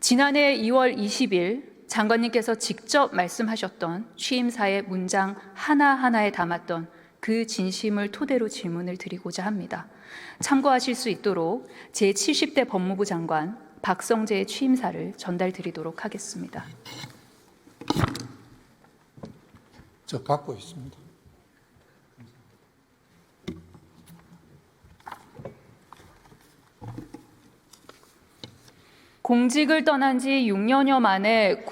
지난해 2월 20일 장관님께서 직접 말씀하셨던 취임사의 문장 하나하나에 담았던 그 진심을 토대로 질문을 드리고자 합니다. 참고하실 수 있도록 제70대 법무부 장관 박성재의 취임사를 전달드리도록 하겠습니다. 저 갖고 있습니다. 공직을 떠난 지 6년여 만에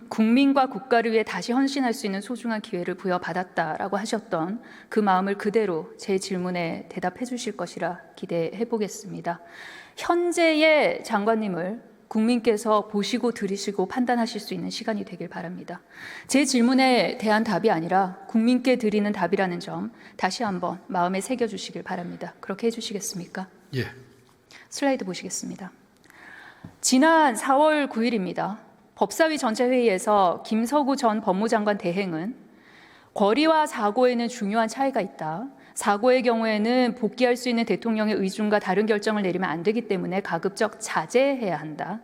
국민과 국가를 위해 다시 헌신할 수 있는 소중한 기회를 부여받았다라고 하셨던 그 마음을 그대로 제 질문에 대답해 주실 것이라 기대해 보겠습니다. 현재의 장관님을 국민께서 보시고 들으시고 판단하실 수 있는 시간이 되길 바랍니다. 제 질문에 대한 답이 아니라 국민께 드리는 답이라는 점 다시 한번 마음에 새겨주시길 바랍니다. 그렇게 해주시겠습니까? 예. 슬라이드 보시겠습니다. 지난 4월 9일입니다. 법사위 전체회의에서 김석우 전 법무장관 대행은 권리와 사고에는 중요한 차이가 있다. 사고의 경우에는 복귀할 수 있는 대통령의 의중과 다른 결정을 내리면 안 되기 때문에 가급적 자제해야 한다.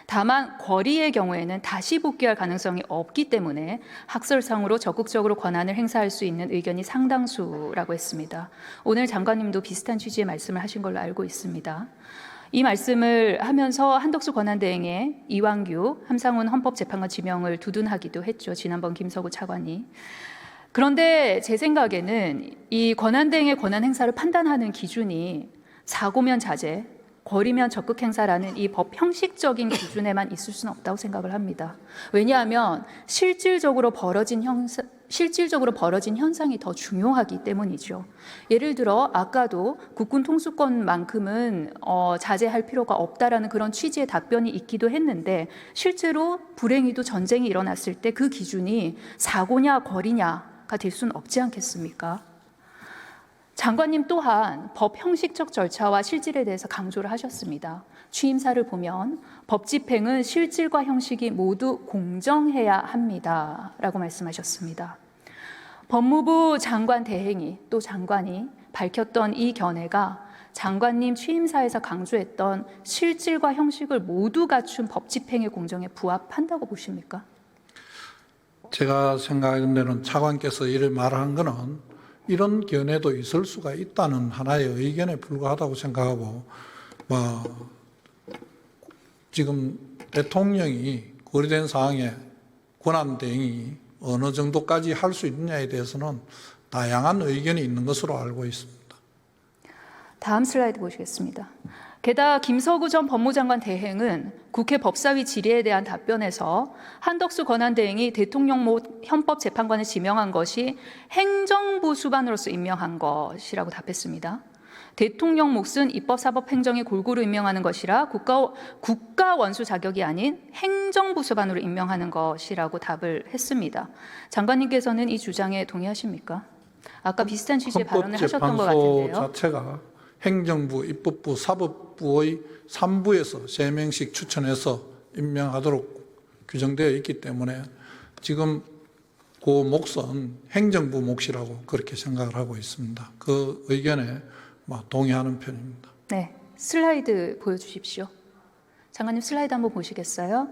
다만 권리의 경우에는 다시 복귀할 가능성이 없기 때문에 학설상으로 적극적으로 권한을 행사할 수 있는 의견이 상당수라고 했습니다. 오늘 장관님도 비슷한 취지의 말씀을 하신 걸로 알고 있습니다. 이 말씀을 하면서 한덕수 권한대행의 이완규, 함상훈 헌법재판관 지명을 두둔하기도 했죠. 지난번 김석우 차관이. 그런데 제 생각에는 이 권한대행의 권한 행사를 판단하는 기준이 사고면 자제, 권리면 적극 행사라는 이 법 형식적인 기준에만 있을 수는 없다고 생각을 합니다. 왜냐하면 실질적으로 벌어진 현상이 더 중요하기 때문이죠. 예를 들어 아까도 국군 통수권만큼은 자제할 필요가 없다라는 그런 취지의 답변이 있기도 했는데 실제로 불행히도 전쟁이 일어났을 때 그 기준이 사고냐 권리냐가 될 수는 없지 않겠습니까? 장관님 또한 법 형식적 절차와 실질에 대해서 강조를 하셨습니다. 취임사를 보면 법 집행은 실질과 형식이 모두 공정해야 합니다라고 말씀하셨습니다. 법무부 장관 대행이 또 장관이 밝혔던 이 견해가 장관님 취임사에서 강조했던 실질과 형식을 모두 갖춘 법 집행의 공정에 부합한다고 보십니까? 제가 생각하는 데는 차관께서 이를 말한 것은 이런 견해도 있을 수가 있다는 하나의 의견에 불과하다고 생각하고, 지금 대통령이 거리된 사항에 권한대행이 어느 정도까지 할 수 있느냐에 대해서는 다양한 의견이 있는 것으로 알고 있습니다. 다음 슬라이드 보시겠습니다. 게다가 김석우 전 법무장관 대행은 국회 법사위 질의에 대한 답변에서 한덕수 권한대행이 대통령 못 헌법재판관을 지명한 것이 행정부 수반으로서 임명한 것이라고 답했습니다. 대통령 몫은 입법사법행정이 골고루 임명하는 것이라 국가 원수 자격이 아닌 행정부 수반으로 임명하는 것이라고 답을 했습니다. 장관님께서는 이 주장에 동의하십니까? 아까 비슷한 취지의 발언을 하셨던 것 같은데요. 헌법재판소 자체가 행정부, 입법부, 사법부의 3부에서 3명씩 추천해서 임명하도록 규정되어 있기 때문에 지금 그 몫은 행정부 몫이라고 그렇게 생각을 하고 있습니다. 그 의견에 동의하는 편입니다. 네, 슬라이드 보여주십시오. 장관님 슬라이드 한번 보시겠어요?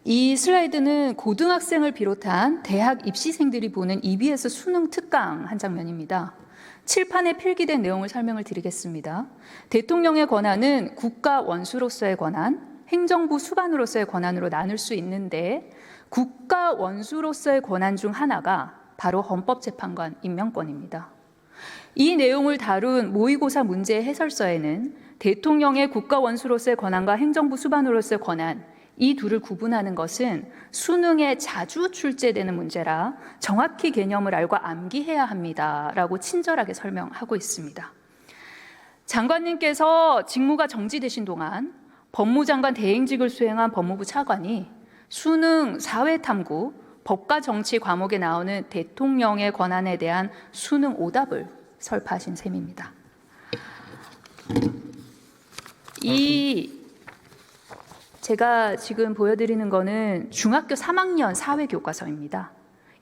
이 슬라이드는 고등학생을 비롯한 대학 입시생들이 보는 EBS 수능 특강 한 장면입니다. 칠판에 필기된 내용을 설명을 드리겠습니다. 대통령의 권한은 국가 원수로서의 권한, 행정부 수반으로서의 권한으로 나눌 수 있는데 국가 원수로서의 권한 중 하나가 바로 헌법재판관 임명권입니다. 이 내용을 다룬 모의고사 문제 해설서에는 대통령의 국가 원수로서의 권한과 행정부 수반으로서의 권한, 이 둘을 구분하는 것은 수능에 자주 출제되는 문제라 정확히 개념을 알고 암기해야 합니다라고 친절하게 설명하고 있습니다. 장관님께서 직무가 정지되신 동안 법무장관 대행직을 수행한 법무부 차관이 수능 사회탐구, 법과 정치 과목에 나오는 대통령의 권한에 대한 수능 오답을 설파하신 셈입니다. 제가 지금 보여드리는 거는 중학교 3학년 사회교과서입니다.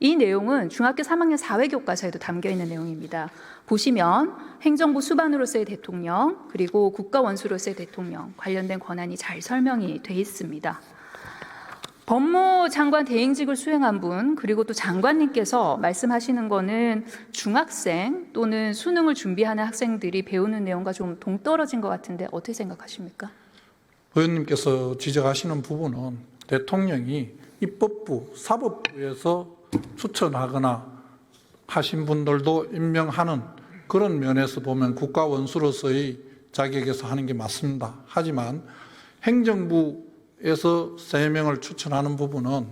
이 내용은 중학교 3학년 사회교과서에도 담겨 있는 내용입니다. 보시면 행정부 수반으로서의 대통령 그리고 국가원수로서의 대통령 관련된 권한이 잘 설명이 돼 있습니다. 법무장관 대행직을 수행한 분 그리고 또 장관님께서 말씀하시는 거는 중학생 또는 수능을 준비하는 학생들이 배우는 내용과 좀 동떨어진 것 같은데 어떻게 생각하십니까? 의원님께서 지적하시는 부분은 대통령이 입법부, 사법부에서 추천하거나 하신 분들도 임명하는 그런 면에서 보면 국가원수로서의 자격에서 하는 게 맞습니다. 하지만 행정부에서 3명을 추천하는 부분은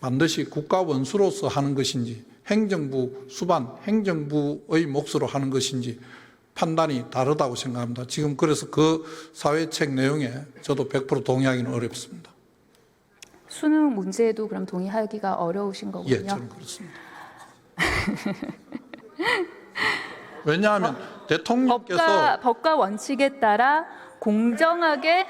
반드시 국가원수로서 하는 것인지 행정부 수반, 행정부의 몫으로 하는 것인지 판단이 다르다고 생각합니다. 지금 그래서 그 사회책 내용에 저도 100% 동의하기는 어렵습니다. 수능 문제도 그럼 동의하기가 어려우신 거군요. 예, 저는 그렇습니다. 왜냐하면 대통령께서 법과 원칙에 따라 공정하게